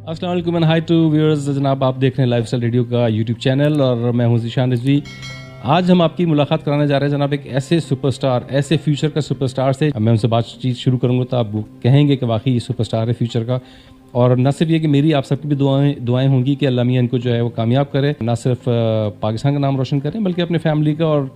अस्सलाम वालेकुम and hi to viewers. जनाब आप देख रहे हैं लाइफस्टाइल रेडियो का यूट्यूब चैनल और मैं हूं ज़ीशान रिजवी। आज हम आपकी मुलाकात कराने जा रहे हैं जनाब एक ऐसे सुपरस्टार, ऐसे फ्यूचर का सुपरस्टार से। मैं उनसे बातचीत शुरू करूंगा तो आप कहेंगे कि वाकई ये सुपरस्टार है फ्यूचर का। और न सिर्फ ये कि मेरी आप सबकी भी दुआएं होंगी कि अल्लाह मियां इनको जो है वो कामयाब करे, ना सिर्फ पाकिस्तान का नाम रोशन करें बल्कि अपने फैमिली का और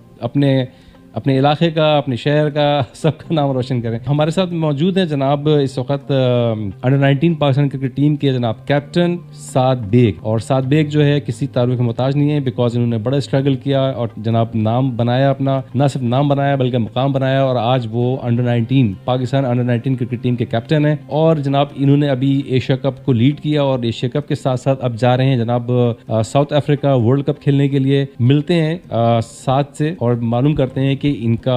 अपने इलाके का, अपने शहर का, सबका नाम रोशन करें। हमारे साथ मौजूद हैं जनाब इस वक्त अंडर 19 पाकिस्तान क्रिकेट टीम के जनाब कैप्टन साद बेग। और साद बेग जो है किसी तारुफ के मोहताज नहीं है, बिकॉज इन्होंने बड़ा स्ट्रगल किया और जनाब नाम बनाया अपना, ना सिर्फ नाम बनाया बल्कि मुकाम बनाया। और आज वो under 19 Pakistan under 19 cricket team के कैप्टन हैं। और जनाब इन्होंने अभी एशिया कप को लीड किया और एशिया कप के साथ साथ अब जा रहे हैं जनाब साउथ अफ्रीका वर्ल्ड कप खेलने के लिए। मिलते हैं साद से और मालूम करते हैं कि इनका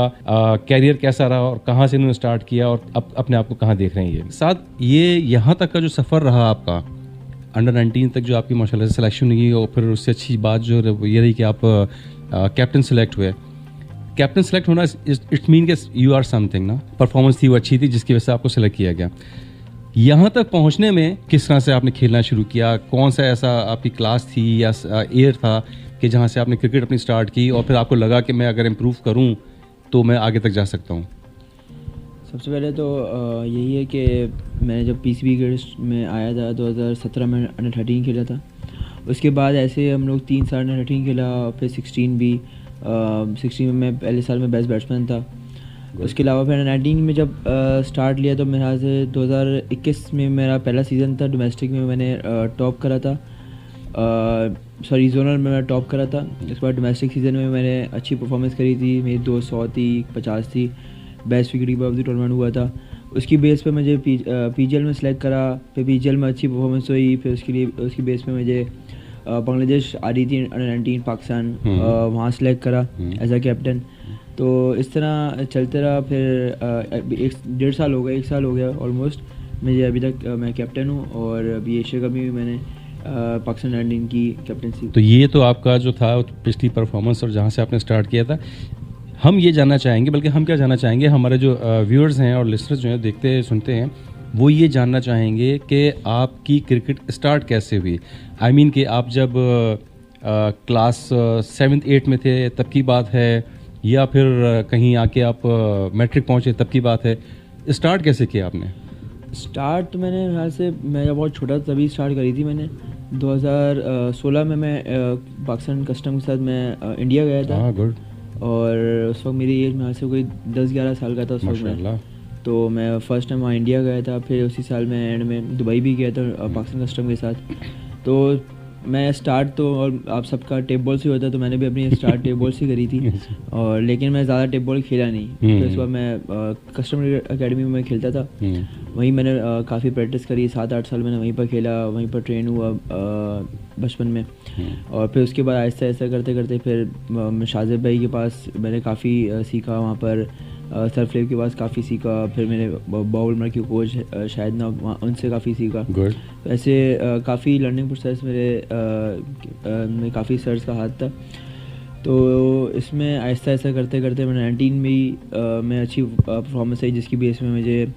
कैरियर कैसा रहा और कहां से इन्होंने स्टार्ट किया और अब अपने आप को कहां देख रहे हैं। ये साथ ये यहाँ तक का जो सफ़र रहा आपका अंडर 19 तक, जो आपकी माशाल्लाह से सिलेक्शन हुई और फिर उससे अच्छी बात जो ये रही कि आप कैप्टन सेलेक्ट हुए। कैप्टन सेलेक्ट होना इट्स मीन कि यू आर समथिंग ना, परफॉर्मेंस थी वो अच्छी थी जिसकी वजह से आपको सेलेक्ट किया गया। यहाँ तक पहुँचने में किस तरह से आपने खेलना शुरू किया, कौन सा ऐसा आपकी क्लास थी या ईयर था कि जहाँ से आपने क्रिकेट अपनी स्टार्ट की और फिर आपको लगा कि मैं अगर इम्प्रूव करूँ तो मैं आगे तक जा सकता हूँ? सबसे पहले तो यही है कि मैंने जब पीसीबी क्रिकेट में आया था 2017 में अंडर 13 खेला था। उसके बाद ऐसे हम लोग 3 साल अंडर 13 खेला, फिर 16 भी 16 में मैं पहले साल में बेस्ट बैट्समैन था। उसके अलावा फिर अंडर 19 में जब स्टार्ट लिया तो मेरे ख्याल से 2021 में मेरा पहला सीज़न था। डोमेस्टिक में मैंने टॉप करा था, सॉरी जोनल में मैं टॉप करा था। उसके बाद डोमेस्टिक सीज़न में मैंने अच्छी परफॉर्मेंस करी थी, मेरी 200 थी, 50 थी, best wicket keeper of the tournament हुआ था। उसकी बेस पे मुझे पीजीएल में सेलेक्ट करा, फिर पीजीएल में अच्छी परफॉर्मेंस हुई, फिर उसकी बेस पे मुझे बांग्लादेश आ रही थी अंडर 19 पाकिस्तान, वहाँ सेलेक्ट करा एज अ कैप्टन। तो इस तरह चलते रहा। फिर 1.5 साल हो गया, 1 साल हो गया ऑलमोस्ट मुझे अभी तक। मैं कैप्टन हूँ और अभी एशिया कप में भी मैंने पाकिस्तान अंडर 19 की कैप्टनसी। तो ये तो आपका जो था पिछली परफॉर्मेंस और जहाँ से आपने स्टार्ट किया था। हम ये जानना चाहेंगे, बल्कि हम क्या जानना चाहेंगे, हमारे जो व्यूअर्स हैं और लिसनर्स जो हैं देखते सुनते हैं, वो ये जानना चाहेंगे कि आपकी क्रिकेट स्टार्ट कैसे हुई। आई मीन कि आप जब क्लास 7th 8th में थे तब की बात है, या फिर कहीं आके आप मैट्रिक पहुँचे तब की बात है? स्टार्ट कैसे किया आपने? स्टार्ट मैंने ख्याल से मैं जब बहुत छोटा तभी स्टार्ट करी थी मैंने। 2016 में मैं पाकिस्तान कस्टम के साथ मैं इंडिया गया था। गुड। और उस वक्त मेरी एज में से कोई 10-11 साल का था उस वक्त में। तो मैं फ़र्स्ट टाइम वहाँ इंडिया गया था। फिर उसी साल में एंड में दुबई भी गया था पाकिस्तान कस्टम के साथ। तो मैं स्टार्ट तो, और आप सबका टेप बॉल से होता, तो मैंने भी अपनी स्टार्ट टेप बॉल से करी थी। और लेकिन मैं ज़्यादा टेप बॉल खेला नहीं। तो इस बार मैं कस्टम अकेडमी में खेलता था, वहीं मैंने काफ़ी प्रैक्टिस करी। 7-8 साल मैंने वहीं पर खेला, वहीं पर ट्रेन हुआ बचपन में। और फिर उसके बाद आहिस्ता आहिस्ता करते करते फिर शाजिब भाई के पास मैंने काफ़ी सीखा, वहाँ पर सरफ्लेव के पास काफ़ी सीखा। फिर मैंने बॉल मर के कोच शायद ना, उनसे काफ़ी सीखा। ऐसे काफ़ी लर्निंग प्रोसेस में काफ़ी सर्च का हाथ था। तो इसमें आहिस्ता आहिस्ता करते करते मैं 19 में ही मैं अच्छी परफॉर्मेंस आई, जिसकी बेस में मुझे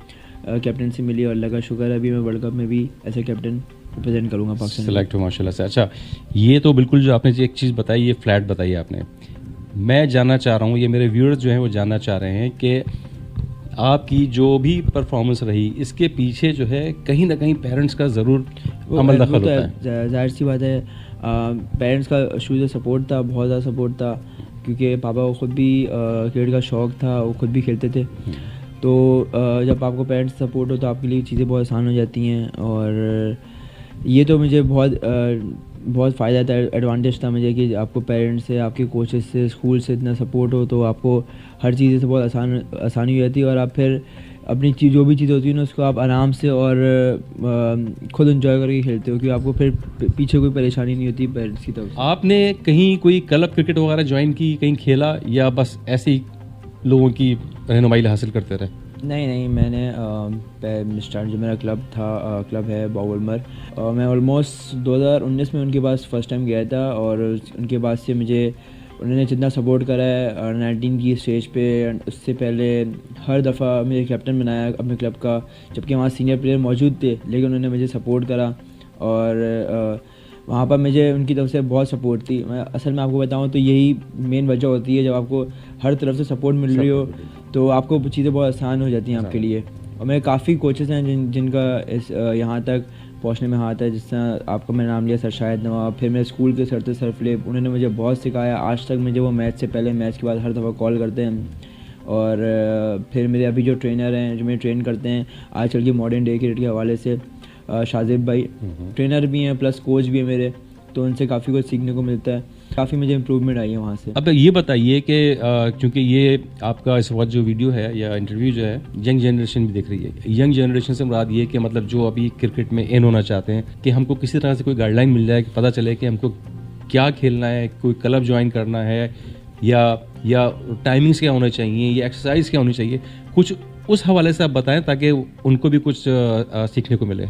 कैप्टनसी मिली। और अल्लाह का शुक्र है अभी मैं वर्ल्ड कप में भी एज ए कैप्टन रिप्रेजेंट करूँगा पाकिस्तान। सेलेक्ट हो माशाल्लाह से। अच्छा, ये तो बिल्कुल जो आपने एक चीज़ बताई, ये फ्लैट बताई आपने। मैं जानना चाह रहा हूँ, ये मेरे व्यूअर्स जो हैं वो जानना चाह रहे हैं कि आपकी जो भी परफॉर्मेंस रही, इसके पीछे जो है कहीं ना कहीं पेरेंट्स का ज़रूर अमल दखल होता है। जाहिर सी बात है, पेरेंट्स का शुरू से सपोर्ट था, बहुत ज़्यादा सपोर्ट था, क्योंकि पापा को ख़ुद भी क्रिकेट का शौक़ था, वो ख़ुद भी खेलते थे। तो जब आपको पेरेंट्स सपोर्ट हो तो आपके लिए चीज़ें बहुत आसान हो जाती हैं। और ये तो मुझे बहुत बहुत फ़ायदा था, एडवांटेज था मुझे कि आपको पेरेंट्स से, आपके कोचेस से, स्कूल से इतना सपोर्ट हो तो आपको हर चीज़ से बहुत आसानी हो जाती है और आप फिर अपनी चीज़ जो भी चीज़ होती है ना उसको आप आराम से और खुद एंजॉय करके खेलते हो, क्योंकि आपको फिर पीछे कोई परेशानी नहीं होती पेरेंट्स की तरफ से। आपने कहीं कोई क्लब क्रिकेट वगैरह ज्वाइन की, कहीं खेला, या बस ऐसे ही लोगों की रहनुमाई हासिल करते रहे? नहीं, मैंने स्टार्ट जो मेरा क्लब था, क्लब है बाउलमर, मैं ऑलमोस्ट 2019 में उनके पास फ़र्स्ट टाइम गया था और उनके बाद से मुझे उन्होंने जितना सपोर्ट करा है 19 की स्टेज पे, उससे पहले हर दफ़ा मुझे कैप्टन बनाया अपने क्लब का, जबकि वहाँ सीनियर प्लेयर मौजूद थे लेकिन उन्होंने मुझे सपोर्ट करा और वहाँ पर मुझे उनकी तरफ से बहुत सपोर्ट थी। मैं असल में आपको बताऊँ तो यही मेन वजह होती है, जब आपको हर तरफ से सपोर्ट मिल रही हो तो आपको चीज़ें बहुत आसान हो जाती हैं आपके लिए। और मेरे काफ़ी कोचेस हैं जिनका इस यहाँ तक पहुँचने में हाथ है, जिस तरह आपका मैंने नाम लिया सर शाहिद नवाब, फिर मेरे स्कूल के सर थे सर फिलिप, उन्होंने मुझे बहुत सिखाया। आज तक मुझे वो मैच से पहले, मैच के बाद हर दफ़ा कॉल करते हैं। और फिर मेरे अभी जो ट्रेनर हैं जो मुझे ट्रेन करते हैं आजकल की मॉडर्न डे क्रिकेट के हवाले से, शाजिब भाई ट्रेनर भी हैं प्लस कोच भी हैं मेरे, तो उनसे काफ़ी कुछ सीखने को मिलता है, काफ़ी मुझे इम्प्रूवमेंट आई है वहाँ से। अब ये बताइए कि क्योंकि ये आपका इस वक्त जो वीडियो है या इंटरव्यू जो है यंग जनरेशन भी देख रही है, यंग जनरेशन से मुराद ये कि मतलब जो अभी क्रिकेट में इन होना चाहते हैं कि हमको किसी तरह से कोई गाइडलाइन मिल जाए कि पता चले कि हमको क्या खेलना है, कोई क्लब ज्वाइन करना है या टाइमिंग्स क्या होने चाहिए या एक्सरसाइज क्या होनी चाहिए, कुछ उस हवाले से आप बताएं ताकि उनको भी कुछ सीखने को मिले।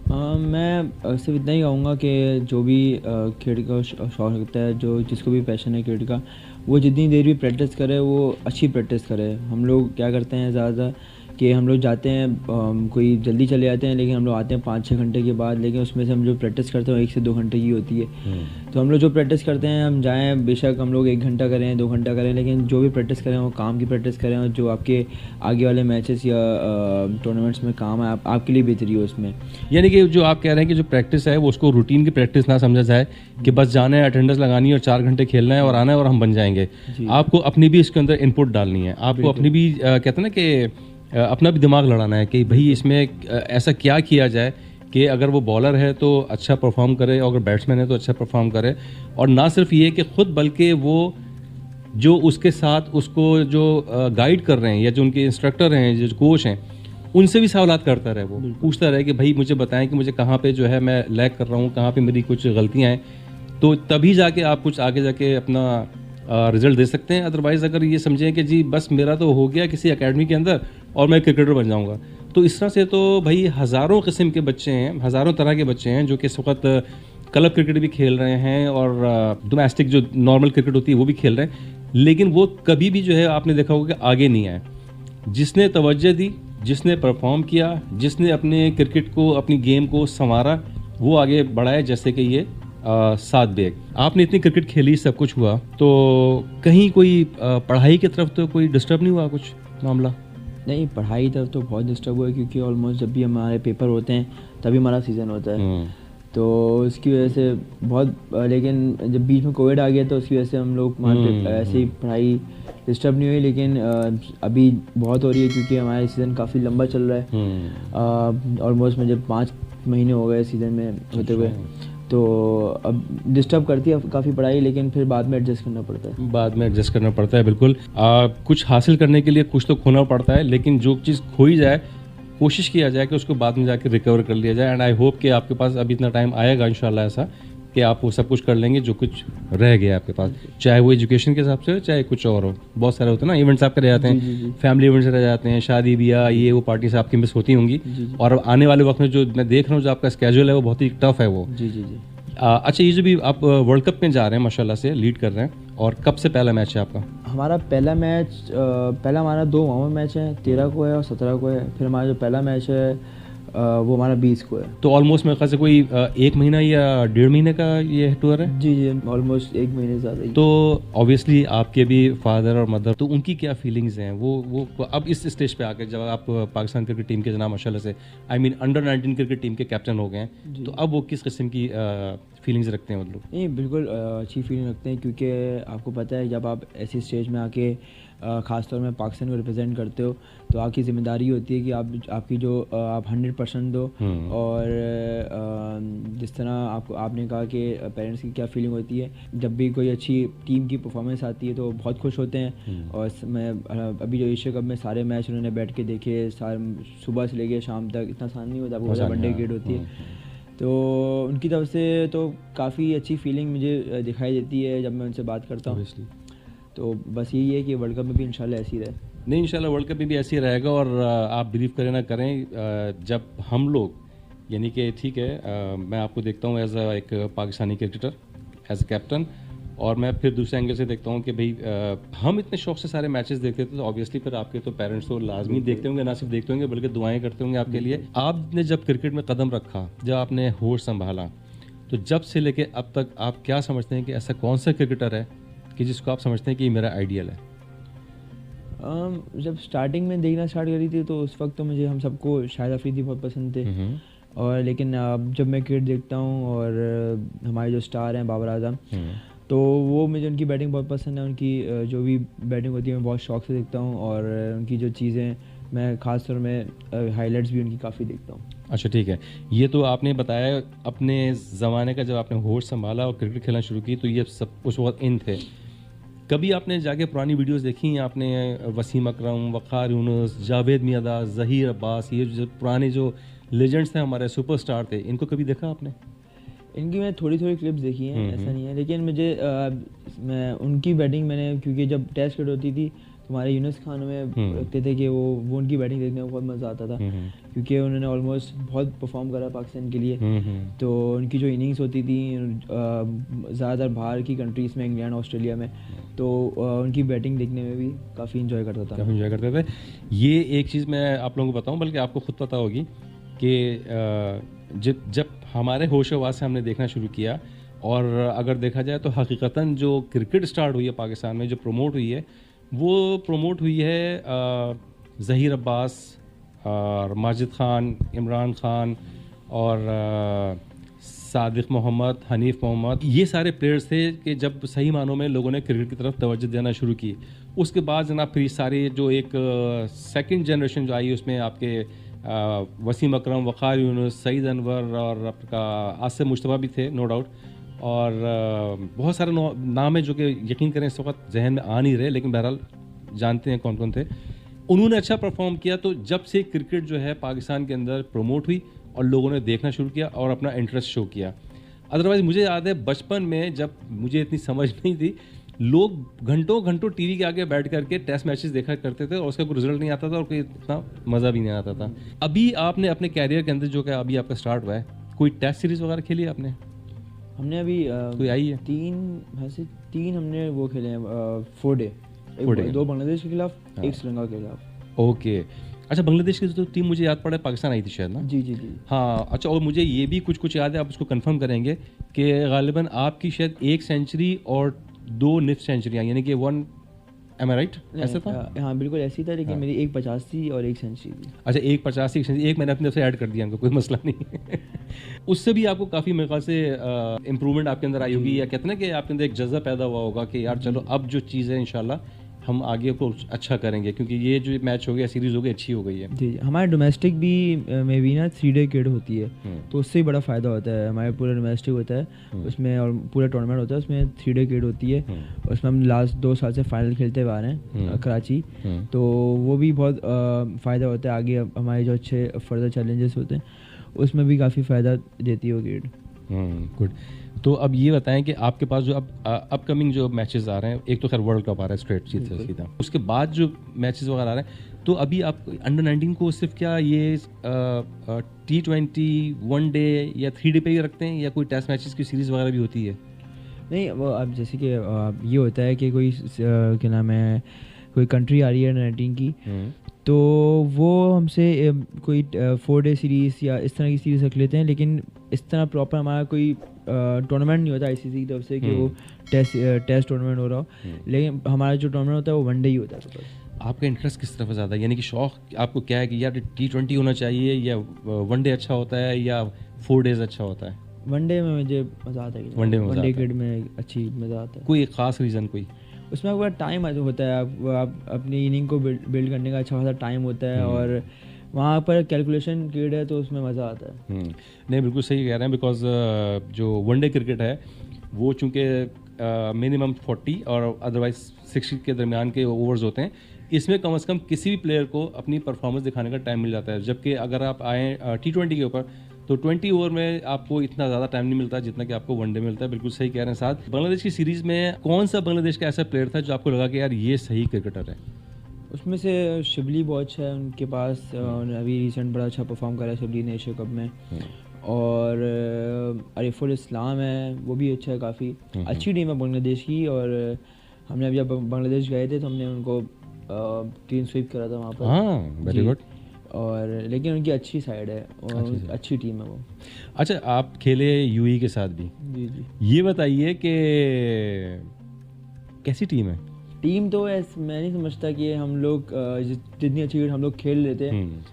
मैं सिर्फ इतना ही कहूँगा कि जो भी क्रिकेट का शौक रखता है, जो जिसको भी पैशन है क्रिकेट का, वो जितनी देर भी प्रैक्टिस करे वो अच्छी प्रैक्टिस करे। हम लोग क्या करते हैं ज़्यादा कि हम लोग जाते हैं, कोई जल्दी चले जाते हैं लेकिन हम लोग आते हैं 5-6 घंटे के बाद, लेकिन उसमें से हम जो प्रैक्टिस करते हैं 1 से 2 घंटे की होती है। तो हम लोग जो प्रैक्टिस करते हैं, हम जाएं बेशक हम लोग 1 घंटा करें 2 घंटा करें, लेकिन जो भी प्रैक्टिस करें वो काम की प्रैक्टिस करें और जो आपके आगे वाले मैचेस या टूर्नामेंट्स में काम है आपके लिए बेहतरी हो उसमें। यानी कि जो आप कह रहे हैं कि जो प्रैक्टिस है वो उसको रूटीन की प्रैक्टिस ना समझा जाए कि बस जाना है, अटेंडेंस लगानी है और 4 घंटे खेलना है और आना है और हम बन जाएंगे। आपको अपनी भी इसके अंदर इनपुट डालनी है, आपको अपनी भी कहते हैं ना कि अपना भी दिमाग लड़ाना है कि भाई इसमें ऐसा क्या किया जाए कि अगर वो बॉलर है तो अच्छा परफॉर्म करे और अगर बैट्समैन है तो अच्छा परफॉर्म करे। और ना सिर्फ ये कि खुद बल्कि वो जो उसके साथ उसको जो गाइड कर रहे हैं या जो उनके इंस्ट्रक्टर हैं, जो कोच हैं, उनसे भी सवालात करता रहे, वो पूछता रहे कि भाई मुझे बताएं कि मुझे कहाँ पे जो है मैं लैग कर रहा हूँ, कहाँ पे मेरी कुछ गलतियाँ हैं, तो तभी जाके आप कुछ आगे जाके अपना रिजल्ट दे सकते हैं। अदरवाइज़ अगर ये समझें कि जी बस मेरा तो हो गया किसी एकेडमी के अंदर और मैं क्रिकेटर बन जाऊँगा, तो इस तरह से तो भाई हज़ारों किस्म के बच्चे हैं, हज़ारों तरह के बच्चे हैं जो कि इस वक्त क्लब क्रिकेट भी खेल रहे हैं और डोमेस्टिक जो नॉर्मल क्रिकेट होती है वो भी खेल रहे हैं, लेकिन वो कभी भी जो है आपने देखा होगा कि आगे नहीं आए। जिसने तवज्जो दी, जिसने परफॉर्म किया, जिसने अपने क्रिकेट को, अपनी गेम को संवारा, वो आगे बढ़ाए। जैसे कि ये सात बेग, आपने इतनी क्रिकेट खेली, सब कुछ हुआ, तो कहीं कोई पढ़ाई की तरफ तो कोई डिस्टर्ब नहीं हुआ कुछ मामला? नहीं, पढ़ाई की तरफ तो बहुत डिस्टर्ब हुआ है, क्योंकि ऑलमोस्ट जब भी हमारे पेपर होते हैं तभी हमारा सीज़न होता है, तो उसकी वजह से बहुत, लेकिन जब बीच में कोविड आ गया तो उसकी वजह से हम लोग ऐसे ही पढ़ाई डिस्टर्ब नहीं हुई, लेकिन अभी बहुत हो रही है क्योंकि हमारा सीज़न काफ़ी लंबा चल रहा है। ऑलमोस्ट मुझे 5 महीने हो गए सीज़न में होते हुए, तो अब डिस्टर्ब करती है काफ़ी पढ़ाई, लेकिन फिर बाद में एडजस्ट करना पड़ता है। बाद में एडजस्ट करना पड़ता है, बिल्कुल। कुछ हासिल करने के लिए कुछ तो खोना पड़ता है, लेकिन जो चीज़ खोई जाए कोशिश किया जाए कि उसको बाद में जाके रिकवर कर लिया जाए। एंड आई होप कि आपके पास अभी इतना टाइम आएगा इंशाल्लाह ऐसा कि आप वो सब कुछ कर लेंगे जो कुछ रह गया आपके पास, चाहे वो एजुकेशन के हिसाब से हो चाहे कुछ और हो। बहुत सारे होते हैं ना इवेंट्स आपके रह जाते हैं, फैमिली इवेंट्स रह जाते हैं, शादी ब्याह, ये वो पार्टीज आपकी मिस होती होंगी, और आने वाले वक्त में जो मैं देख रहा हूँ जो आपका स्केड्यूल है वो बहुत ही टफ है वो। अच्छा, ये जो भी आप वर्ल्ड कप में जा रहे हैं माशाल्लाह से लीड कर रहे हैं, और कब से पहला मैच है आपका? हमारा पहला हमारा 2 वहाँ मैच है, 13 को है और 17 को है। फिर हमारा जो पहला मैच है वो हमारा 20 को है। तो ऑलमोस्ट मेरे ख्याल से कोई 1 महीना या 1.5 महीने का ये टूर है? जी, ऑलमोस्ट 1 महीने से ज़्यादा ही। तो ऑब्वियसली आपके भी फादर और मदर, तो उनकी क्या फीलिंग्स हैं वो अब इस स्टेज पे आकर, जब आप पाकिस्तान क्रिकेट टीम के जनाब माशाल्लाह से अंडर 19 क्रिकेट टीम के कैप्टन हो गए हैं, तो अब वो किस किस्म की फीलिंग्स रखते हैं मतलब? नहीं, बिल्कुल अच्छी फीलिंग रखते हैं, क्योंकि आपको पता है जब आप ऐसी स्टेज में आके ख़ासतौर में पाकिस्तान को रिप्रेजेंट करते हो, तो आपकी ज़िम्मेदारी होती है कि आपकी जो आप 100% दो। और जिस तरह आपने कहा कि पेरेंट्स की क्या फीलिंग होती है जब भी कोई अच्छी टीम की परफॉर्मेंस आती है तो बहुत खुश होते हैं। और मैं अभी जो एशिया कप में सारे मैच उन्होंने बैठ के देखे, सुबह से लेके शाम तक, इतना आसान नहीं होता, आपको पता वनडे क्रिकेट होती है। तो उनकी तरफ से तो काफ़ी अच्छी फीलिंग मुझे दिखाई देती है जब मैं उनसे बात करता हूँ। तो बस यही है कि वर्ल्ड कप में भी इंशाल्लाह ऐसी रहे। नहीं, इंशाल्लाह वर्ल्ड कप में भी ऐसे ही रहेगा। और आप बिलीव करें ना करें, जब हम लोग यानी कि ठीक है, मैं आपको देखता हूँ एज एक Pakistani cricketer, as a captain, और मैं फिर दूसरे एंगल से देखता हूँ कि भाई हम इतने शौक से सारे मैचेस देखते थे, तो ऑब्वियसली फिर आपके तो पेरेंट्स तो लाजमी देखते होंगे, ना सिर्फ देखते होंगे बल्कि दुआएं करते होंगे आपके लिए। आपने जब क्रिकेट में कदम रखा, जब आपने होश संभाला, तो जब से लेके अब तक आप क्या समझते हैं कि ऐसा कौन सा क्रिकेटर है कि जिसको आप समझते हैं कि ये मेरा आइडियल है? जब स्टार्टिंग में देखना स्टार्ट करी थी तो उस वक्त तो मुझे हम सबको शाहिद अफरीदी बहुत पसंद थे। और लेकिन अब जब मैं क्रिकेट देखता हूँ और हमारे जो स्टार हैं बाबर आजम, तो वो मुझे उनकी बैटिंग बहुत पसंद है। उनकी जो भी बैटिंग होती है मैं बहुत शौक से देखता हूँ, और उनकी जो चीज़ें मैं ख़ास तौर में हाइलाइट्स भी उनकी काफ़ी देखता हूँ। अच्छा, ठीक है। ये तो आपने बताया अपने ज़माने का, जब आपने होश संभाला और क्रिकेट खेलना शुरू की, तो ये सब उस वक्त इन थे। कभी आपने जाके पुरानी वीडियोस देखी? आपने वसीम अकरम, वक़ार यूनुस, जावेद मियाँदाद, ज़हीर अब्बास, ये जो पुराने जो लेजेंड्स थे, हमारे सुपरस्टार थे, इनको कभी देखा आपने? इनकी मैं थोड़ी क्लिप्स देखी हैं, ऐसा नहीं है। लेकिन मुझे मैं उनकी बैटिंग मैंने, क्योंकि जब टेस्ट क्रिकेट होती थी तो हमारे यूनुस खान में रखते थे कि वो उनकी बैटिंग देखने में बहुत मज़ा आता था, क्योंकि उन्होंने ऑलमोस्ट बहुत परफॉर्म करा पाकिस्तान के लिए। तो उनकी जो इनिंग्स होती थी ज़्यादातर बाहर की कंट्रीज़ में, इंग्लैंड, ऑस्ट्रेलिया में, तो उनकी बैटिंग देखने में भी काफ़ी इंजॉय करता था। काफ़ी इंजॉय करते थे। ये एक चीज़ मैं आप लोगों को बताऊँ, बल्कि आपको खुद पता होगी कि जब हमारे होश-ए-वास से हमने देखना शुरू किया, और अगर देखा जाए तो हकीकतन जो क्रिकेट स्टार्ट हुई है पाकिस्तान में, जो प्रमोट हुई है, वो प्रमोट हुई है ज़हीर अब्बास और माजिद खान, इमरान खान और सादिक मोहम्मद, हनीफ मोहम्मद, ये सारे प्लेयर्स थे कि जब सही मानों में लोगों ने क्रिकेट की तरफ तवज्जो देना शुरू की। उसके बाद जनाब फिर सारे जो एक सेकंड जनरेशन जो आई, उसमें आपके वसीम अकरम, वक़ार यूनुस, सईद अनवर और आपका आसिफ मुश्तबा भी थे, नो डाउट। और बहुत सारे नाम है जो कि यकीन करें इस वक्त जहन में आ नहीं रहे, लेकिन बहरहाल जानते हैं कौन कौन थे। उन्होंने अच्छा परफॉर्म किया। तो जब से क्रिकेट जो है पाकिस्तान के अंदर प्रमोट हुई और लोगों ने देखना शुरू किया और अपना इंटरेस्ट शो किया। अदरवाइज़ मुझे याद है बचपन में जब मुझे इतनी समझ नहीं थी, लोग घंटों घंटों टीवी के आगे बैठ करके टेस्ट मैचेस देखा करते थे और उसका कोई रिजल्ट नहीं आता था और कोई इतना मज़ा भी नहीं आता था। अभी आपने अपने कैरियर के अंदर जो कि अभी आपका स्टार्ट हुआ है, कोई टेस्ट सीरीज़ वगैरह खेली है आपने? हमने अभी कोई आई है? तीन हमने वो खेले हैं, 4 डे, 2 बांग्लादेश के खिलाफ, एक श्रीलंका के खिलाफ। ओके, अच्छा, बांग्लादेश की तो टीम मुझे याद पड़ा पाकिस्तान आई थी शायद ना? जी। हाँ, अच्छा, और मुझे ये भी कुछ याद है, आप उसको कंफर्म करेंगे कि गालिबन आपकी शायद 1 सेंचुरी और 2 निफ्ट सेंचुरियाँ, यानी कि 1, एम आई राइट? ऐसा था? हाँ बिल्कुल ऐसी था, लेकिन मेरी 1 50 थी और 1 सेंचुरी थी। अच्छा, 1 50, 1 सेंचुरी, 1 मैंने अपने तरफ से ऐड कर दिया, उनको कोई मसला नहीं। उससे भी आपको काफ़ी मेरे ख्याल से इम्प्रूवमेंट आपके अंदर आई होगी, या कहते हैं ना कि आपके अंदर एक जज्बा पैदा हुआ होगा कि यार चलो अब जो चीज़ है इंशाल्लाह हम आगे को अच्छा करेंगे, क्योंकि ये जो मैच हो गया, सीरीज़ हो गई, अच्छी हो गई है। जी, हमारे डोमेस्टिक भी में भी ना 3 डे क्रिकेट होती है, तो उससे ही बड़ा फ़ायदा होता है। हमारे पूरा डोमेस्टिक होता है उसमें, और पूरा टूर्नामेंट होता है उसमें, 3 डे क्रिकेट होती है। उसमें हम लास्ट 2 साल से फाइनल खेलते हुए आ रहे हैं कराची, तो वो भी बहुत फ़ायदा होता है। आगे हमारे जो अच्छे फर्दर चैलेंजेस होते हैं उसमें भी काफ़ी फ़ायदा देती है वो क्रिकेट। गुड। तो अब ये बताएं कि आपके पास जो अब अपकमिंग जो मैचेस आ रहे हैं, एक तो खैर वर्ल्ड कप आ रहा है स्ट्रेट सीधा, उसके बाद जो मैचेस वगैरह आ रहे हैं, तो अभी आप अंडर 19 को सिर्फ क्या ये T20 1 डे या 3 डे पे ही रखते हैं, या कोई टेस्ट मैचेस की सीरीज़ वगैरह भी होती है? नहीं, वो अब जैसे कि ये होता है कि कोई क्या नाम है, कोई कंट्री आ रही है 19 की, तो वो हमसे कोई 4 डे सीरीज़ या इस तरह की सीरीज़ रख लेते हैं, लेकिन इस तरह प्रॉपर हमारा कोई टूर्नामेंट नहीं होता आईसीसी की तरफ से कि वो टेस्ट टूर्नामेंट हो रहा हो। लेकिन हमारा जो टूर्नामेंट होता है वो 1 डे ही होता है। तो आपका इंटरेस्ट किस तरफ ज़्यादा है, यानी कि शौक आपको क्या है कि यार T20 होना चाहिए, या 1 डे अच्छा होता है, या 4 डेज अच्छा होता है? 1 डे में मुझे मज़ा आता है, 1 डे में क्रिकेट में अच्छी मज़ा आता है। कोई ख़ास रीज़न? कोई उसमें आपका टाइम होता है, आप अपनी इनिंग को बिल्ड करने का अच्छा खासा टाइम होता है, और वहाँ पर कैलकुलेशन क्रिकेट है तो उसमें मज़ा आता है। नहीं, बिल्कुल सही कह रहे हैं, बिकॉज जो वनडे क्रिकेट है वो चूँकि मिनिमम 40 और अदरवाइज 60 के दरमियान के ओवर्स होते हैं, इसमें कम से कम किसी भी प्लेयर को अपनी परफॉर्मेंस दिखाने का टाइम मिल जाता है। जबकि अगर आप आएँ T20 के ऊपर तो 20 ओवर में आपको इतना ज़्यादा टाइम नहीं मिलता जितना कि आपको वनडे में मिलता है। बिल्कुल सही कह रहे हैं। साथ बांग्लादेश की सीरीज़ में कौन सा बांग्लादेश का ऐसा प्लेयर था जो आपको लगा कि यार ये सही क्रिकेटर है? उसमें से शिबली बहुत अच्छा है उनके पास, अभी रिसेंट बड़ा अच्छा परफॉर्म करा है शिबली ने एशिया कप में। और अरिफुल इस्लाम है, वो भी अच्छा है, काफ़ी अच्छी टीम है बांग्लादेश की। और हमने अभी जब बांग्लादेश गए थे तो हमने उनको क्लीन स्वीप करा था वहाँ पर। हाँ, वेरी गुड। और लेकिन उनकी अच्छी साइड है और अच्छी टीम है वो। अच्छा, आप खेले यूएई के साथ भी? जी जी। ये बताइए कि कैसी टीम है? टीम तो मैं नहीं समझता कि हम लोग जितनी अच्छी हम लोग खेल लेते हैं,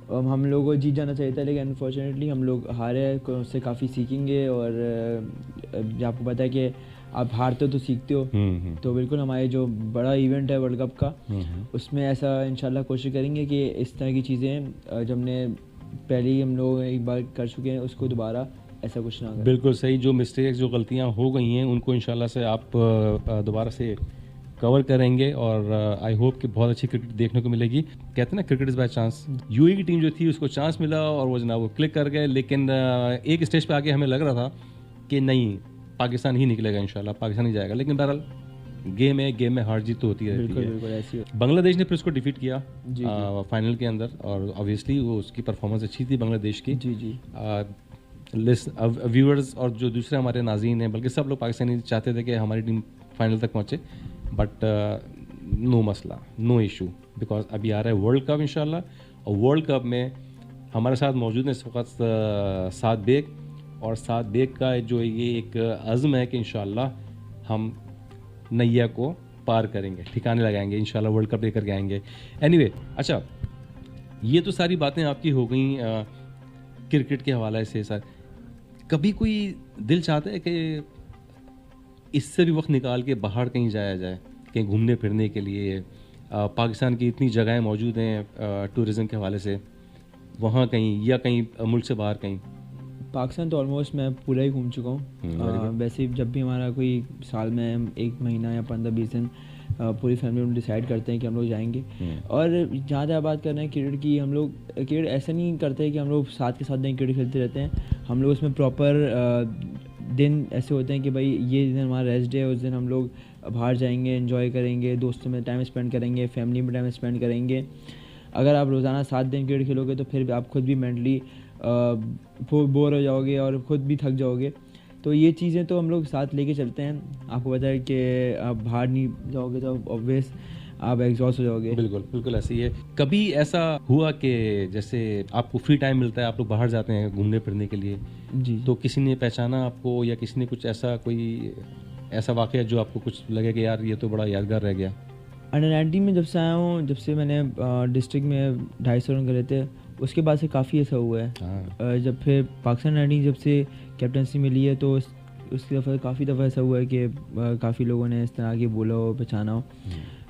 हम लोगों को जीत जाना चाहिए था, लेकिन अनफॉर्चुनेटली हम लोग हारे, उससे काफ़ी सीखेंगे। और आपको पता है कि आप हारते हो तो सीखते हो, तो बिल्कुल हमारे जो बड़ा इवेंट है वर्ल्ड कप का, उसमें ऐसा इंशाल्लाह कोशिश करेंगे कि इस तरह की चीज़ें जो हमने पहले ही हम लोग एक बार कर चुके हैं उसको दोबारा ऐसा कुछ ना करें। बिल्कुल सही। जो मिस्टेक्स, जो गलतियाँ हो गई हैं उनको इंशाल्लाह से आप दोबारा से कवर करेंगे, और आई होप कि बहुत अच्छी क्रिकेट देखने को मिलेगी। कहते हैं ना, cricket is by chance. UAE की टीम जो थी उसको चांस मिला और वो जनाब वो क्लिक कर गए, लेकिन एक स्टेज पे आके हमें लग रहा था कि नहीं, पाकिस्तान ही निकलेगा, इंशाल्लाह पाकिस्तान ही जाएगा। लेकिन बहरहाल गेम में हार जीत तो होती रहती है। बांग्लादेश ने फिर उसको डिफीट किया फाइनल के अंदर, और ऑब्वियसली वो उसकी परफॉर्मेंस अच्छी थी बांग्लादेश की। जी जी। व्यूअर्स और जो दूसरे हमारे नाज़रीन हैं, बल्कि सब लोग पाकिस्तानी चाहते थे कि हमारी टीम फाइनल तक पहुँचे, बट नो मसला, नो इशू, बिकॉज अभी आ रहा है वर्ल्ड कप इंशाल्लाह। और वर्ल्ड कप में हमारे साथ मौजूद हैं इस वक्त साद बेग, और साद बेग का जो ये एक अज़्म है कि इंशाल्लाह हम नैया को पार करेंगे, ठिकाने लगाएंगे, इंशाल्लाह वर्ल्ड कप लेकर के आएंगे। एनीवे, अच्छा, ये तो सारी बातें आपकी हो गई क्रिकेट के हवाले से। सर, कभी कोई दिल चाहता है कि इससे भी वक्त निकाल के बाहर कहीं जाया जाए, कहीं घूमने फिरने के लिए? पाकिस्तान की इतनी जगहें मौजूद हैं टूरिज़म के हवाले से, वहाँ कहीं, या कहीं मुल्क से बाहर कहीं? पाकिस्तान तो ऑलमोस्ट मैं पूरा ही घूम चुका हूँ। वैसे जब भी हमारा कोई साल में 1 महीना या 15-20 दिन पूरी फैमिली में डिसाइड करते हैं कि हम लोग जाएंगे। और जहाँ तक बात कर रहे हैं क्रिकेट की, हम लोग क्रिकेट ऐसा नहीं करते हैं कि हम लोग साथ के साथ दिन क्रिकेट खेलते रहते हैं। हम लोग उसमें प्रॉपर दिन ऐसे होते हैं कि भाई ये दिन हमारा रेस्ट डे है, उस दिन हम लोग बाहर जाएंगे, एंजॉय करेंगे, दोस्तों में टाइम स्पेंड करेंगे, फैमिली में टाइम स्पेंड करेंगे। अगर आप रोज़ाना 7 दिन क्रिकेट खेलोगे तो फिर आप खुद भी मेंटली बोर हो जाओगे और ख़ुद भी थक जाओगे। तो ये चीज़ें तो हम लोग साथ लेके चलते हैं। आपको पता है कि आप बाहर नहीं जाओगे तो ऑब्वियस आप एग्जॉस्ट हो जाओगे। बिल्कुल बिल्कुल ऐसे ही है। कभी ऐसा हुआ कि जैसे आपको फ्री टाइम मिलता है, आप लोग बाहर जाते हैं घूमने फिरने के लिए जी, तो किसी ने पहचाना आपको, या किसी ने कुछ ऐसा कोई ऐसा वाक़या जो आपको कुछ लगे कि यार ये तो बड़ा यादगार रह गया? अंडर 19 में जब से आया हूँ, जब से मैंने डिस्ट्रिक्ट में 250 रन करे थे, उसके बाद से काफ़ी ऐसा हुआ है। जब फिर पाकिस्तान 19 जब से कैप्टनसी मिली है तो उसकी दफ़ा काफ़ी दफ़ा ऐसा हुआ है कि काफ़ी लोगों ने इस तरह के बोला हो, पहचाना हो।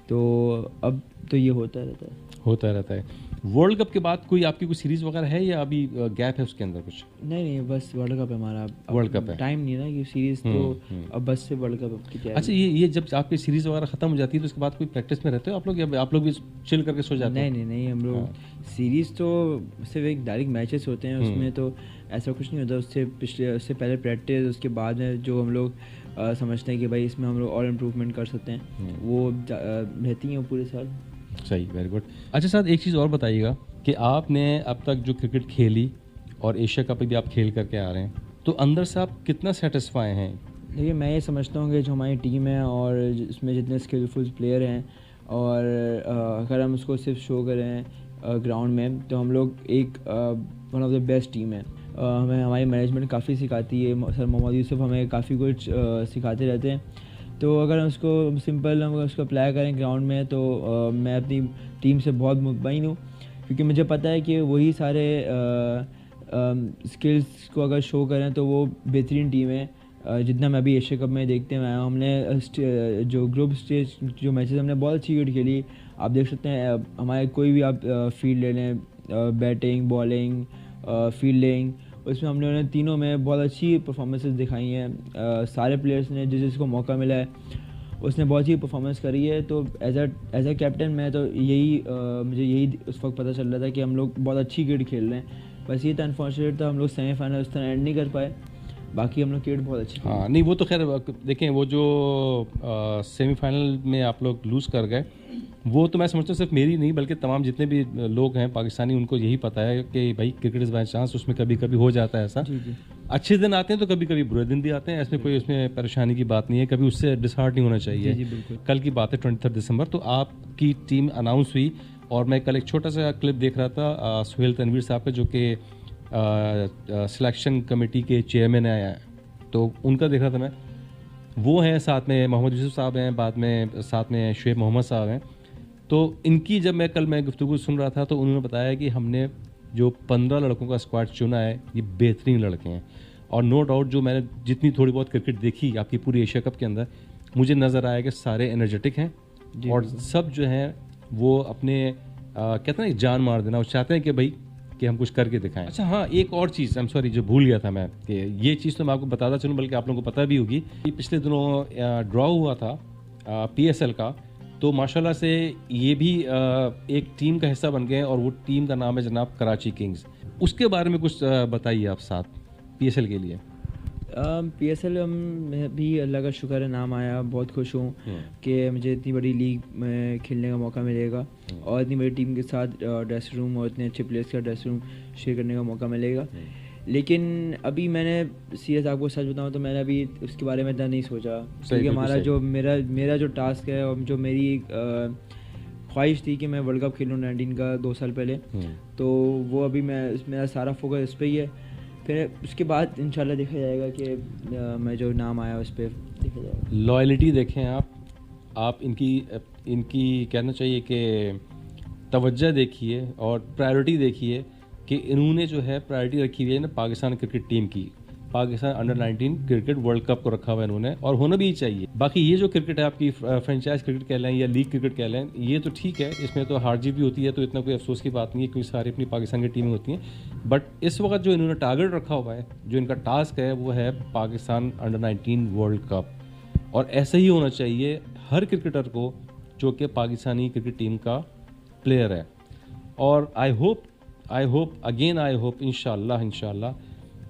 तो अब तो ये होता रहता है। वर्ल्ड कप के बाद कोई आपकी कोई सीरीज़ वगैरह है, या अभी गैप है उसके अंदर कुछ? नहीं, बस वर्ल्ड कप है हमारा। वर्ल्ड कप है, टाइम नहीं है ना कि सीरीज़, तो अब बस से वर्ल्ड कप की तैयारी। अच्छा, ये जब आपकी सीरीज़ वगैरह ख़त्म हो जाती है तो उसके बाद कोई प्रैक्टिस में रहते हो आप लोग, या आप लोग भी चिल करके सो जाते हैं? नहीं, हम लोग सीरीज़ तो सिर्फ एक डायरेक्ट मैचेस होते हैं, उसमें तो ऐसा कुछ नहीं होता। उससे पहले प्रैक्टिस, उसके बाद में जो हम लोग समझते हैं कि भाई इसमें हम लोग और इम्प्रूवमेंट कर सकते हैं, वो रहती हैं पूरे साल। सही, वेरी गुड। अच्छा साहब, एक चीज़ और बताइएगा कि आपने अब तक जो क्रिकेट खेली और एशिया कप भी आप खेल करके आ रहे हैं, तो अंदर से आप कितना सेटिस्फाई हैं? देखिए, मैं ये समझता हूँ कि जो हमारी टीम है और इसमें जितने स्किलफुल प्लेयर हैं, और अगर हम उसको सिर्फ शो करें ग्राउंड में, तो हम लोग एक one of the best team है। हमें हमारी मैनेजमेंट काफ़ी सिखाती है, सर मोहम्मद यूसुफ हमें काफ़ी कुछ सिखाते रहते हैं। तो अगर उसको सिंपल हम उसको अप्लाई करें ग्राउंड में, तो मैं अपनी टीम से बहुत मुतमईन हूँ, क्योंकि मुझे पता है कि वही सारे स्किल्स को अगर शो करें तो वो बेहतरीन टीम है जितना मैं अभी एशिया कप में देखते हुए आया हूँ, हमने जो ग्रुप स्टेज जो मैचेस हमने बहुत अच्छी क्रिकेट खेली। आप देख सकते हैं हमारे कोई भी आप फील्ड ले लें, बैटिंग, बॉलिंग, फील्डिंग, उसमें हम लोगों ने तीनों में बहुत अच्छी परफॉर्मेंसेस दिखाई हैं। सारे प्लेयर्स ने जिसको मौका मिला है उसने बहुत ही परफॉर्मेंस करी है। तो एज अ कैप्टन मैं तो मुझे यही उस वक्त पता चल रहा था कि हम लोग बहुत अच्छी क्रिकेट खेल रहे हैं। बस ये था अनफॉर्चुनेट था, हम लोग सेमीफाइनल उस तरह एंड नहीं कर पाए। बाकी हम लोग क्रिकेट बहुत अच्छी हाँ नहीं, वो तो खैर देखें, वो जो सेमीफाइनल में आप लोग लूज़ कर गए, वो तो मैं समझता हूँ सिर्फ मेरी नहीं बल्कि तमाम जितने भी लोग हैं पाकिस्तानी, उनको यही पता है कि भाई क्रिकेट इज़ बाय चांस, उसमें कभी कभी हो जाता है ऐसा। जी। अच्छे दिन आते हैं तो कभी कभी बुरे दिन भी आते हैं, इसमें कोई उसमें परेशानी की बात नहीं है, कभी उससे डिसहार्ट नहीं होना चाहिए। जी बिल्कुल। कल कल की बात है 23 दिसंबर, तो आपकी टीम अनाउंस हुई और मैं कल एक छोटा सा क्लिप देख रहा था सुहेल तनवीर साहब का, जो कि सिलेक्शन कमेटी के चेयरमैन हैं, तो उनका देख रहा था मैं। वो हैं, साथ में मोहम्मद यूसुफ साहब हैं, बाद में साथ में शुएब मोहम्मद साहब हैं। तो इनकी जब मैं गुफ्तगू सुन रहा था तो उन्होंने बताया कि हमने जो 15 लड़कों का स्क्वाड चुना है ये बेहतरीन लड़के हैं। और नो डाउट जो मैंने जितनी थोड़ी बहुत क्रिकेट देखी आपकी पूरी एशिया कप के अंदर, मुझे नज़र आया कि सारे एनर्जेटिक हैं और सब जो हैं वो अपने कहते हैं ना जान मार देना, वो चाहते हैं कि भाई कि हम कुछ करके दिखाएं। अच्छा हाँ, एक और चीज़ आई एम सॉरी जो भूल गया था मैं, कि ये चीज़ तो मैं आपको बताता चलूँ, बल्कि आप लोगों को पता भी होगी कि पिछले दिनों ड्रॉ हुआ था PSL का, तो माशाल्लाह से ये भी एक टीम का हिस्सा बन गए और वो टीम का नाम है जनाब कराची किंग्स। उसके बारे में कुछ बताइए आप साथ PSL के लिए। PSL में भी अल्लाह का शुक्र है नाम आया, बहुत खुश हूँ कि मुझे इतनी बड़ी लीग में खेलने का मौका मिलेगा और इतनी बड़ी टीम के साथ ड्रेसिंग रूम और इतने अच्छे प्लेयर्स का ड्रेसिंग रूम शेयर करने का मौका मिलेगा। लेकिन अभी मैंने सीरियस आपको सच बताऊँ तो मैंने अभी उसके बारे में इतना नहीं सोचा, क्योंकि हमारा जो मेरा जो टास्क है और जो मेरी ख्वाहिश थी कि मैं वर्ल्ड कप खेलूँ 19 का 2 साल पहले, तो वो अभी मेरा सारा फोकस इस पर ही है। फिर उसके बाद इंशाल्लाह देखा जाएगा कि मैं जो नाम आया उस पर देखा जाएगा। लॉयल्टी देखें आप इनकी कहना चाहिए कि तवज्जो देखिए और प्रायोरिटी देखिए कि इन्होंने जो है प्रायोरिटी रखी हुई है ना पाकिस्तान क्रिकेट टीम की, Pakistan under 19 cricket world cup को रखा हुआ है इन्होंने, और होना भी चाहिए। बाकी ये जो क्रिकेट है आपकी फ्रेंचाइज क्रिकेट कह लें या लीग क्रिकेट कह लें, ये तो ठीक है, इसमें तो हार जीत भी होती है, तो इतना कोई अफसोस की बात नहीं है, क्योंकि सारी अपनी पाकिस्तान की टीमें होती हैं। बट इस वक्त जो इन्होंने टारगेट रखा हुआ है, जो इनका टास्क है, वो है पाकिस्तान अंडर 19 वर्ल्ड कप, और ऐसा ही होना चाहिए हर क्रिकेटर को जो कि पाकिस्तानी क्रिकेट टीम का प्लेयर है। और आई होप इंशाल्लाह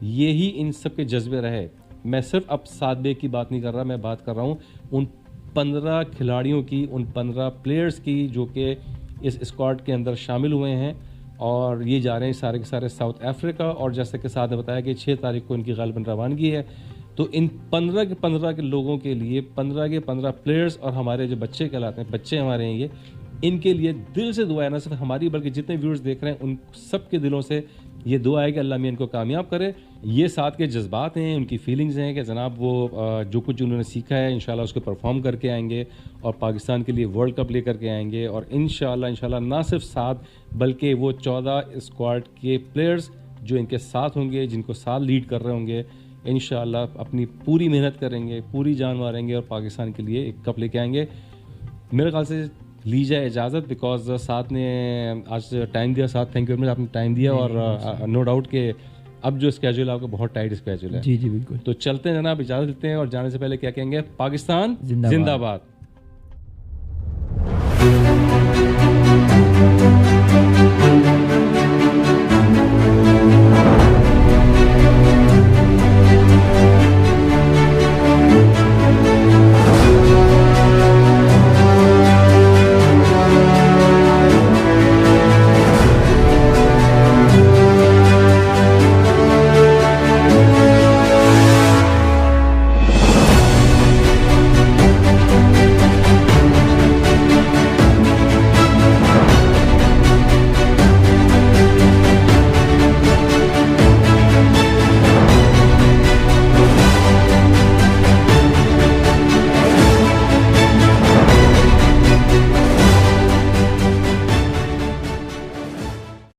यही इन सब के जज्बे रहे। मैं सिर्फ अब 7 बे की बात नहीं कर रहा, मैं बात कर रहा हूँ उन 15 खिलाड़ियों की, उन 15 प्लेयर्स की जो कि इस स्क्वाड के अंदर शामिल हुए हैं और ये जा रहे हैं सारे के सारे साउथ अफ्रीका। और जैसे कि साथ में बताया कि 6 तारीख को इनकी गालिबन रवानगी है। तो इन 15 के लोगों के लिए 15 के 15 प्लेयर्स और हमारे जो बच्चे कहलाते हैं, बच्चे हमारे हैं ये, इनके लिए दिल से दुआ है, ना सिर्फ हमारी बल्कि जितने व्यूअर्स देख रहे हैं उन सब के दिलों से ये दुआ है कि अल्लाह मियां इनको कामयाब करे। ये साथ के जज्बात हैं, उनकी फीलिंग्स हैं कि जनाब वो जो कुछ उन्होंने सीखा है इंशाल्लाह उसको परफॉर्म करके आएंगे और पाकिस्तान के लिए वर्ल्ड कप लेकर के आएंगे। और इंशाल्लाह ना सिर्फ 7 बल्कि वो 14 स्क्वाड के प्लेयर्स जो इनके साथ होंगे, जिनको साथ लीड कर रहे होंगे, इंशाल्लाह अपनी पूरी मेहनत करेंगे, पूरी जान मारेंगे और पाकिस्तान के लिए एक कप लेके आएंगे। मेरे ख्याल से ली जाए इजाज़त, बिकॉज साथ ने आज टाइम दिया, साथ थैंक यू वेरी मच, आपने टाइम दिया। और नो डाउट कि अब जो स्केड्यूल है आपका बहुत टाइट स्केड्यूल है। जी बिल्कुल। तो चलते हैं जनाब, इजाज़त देते हैं और जाने से पहले क्या कहेंगे, पाकिस्तान जिंदाबाद।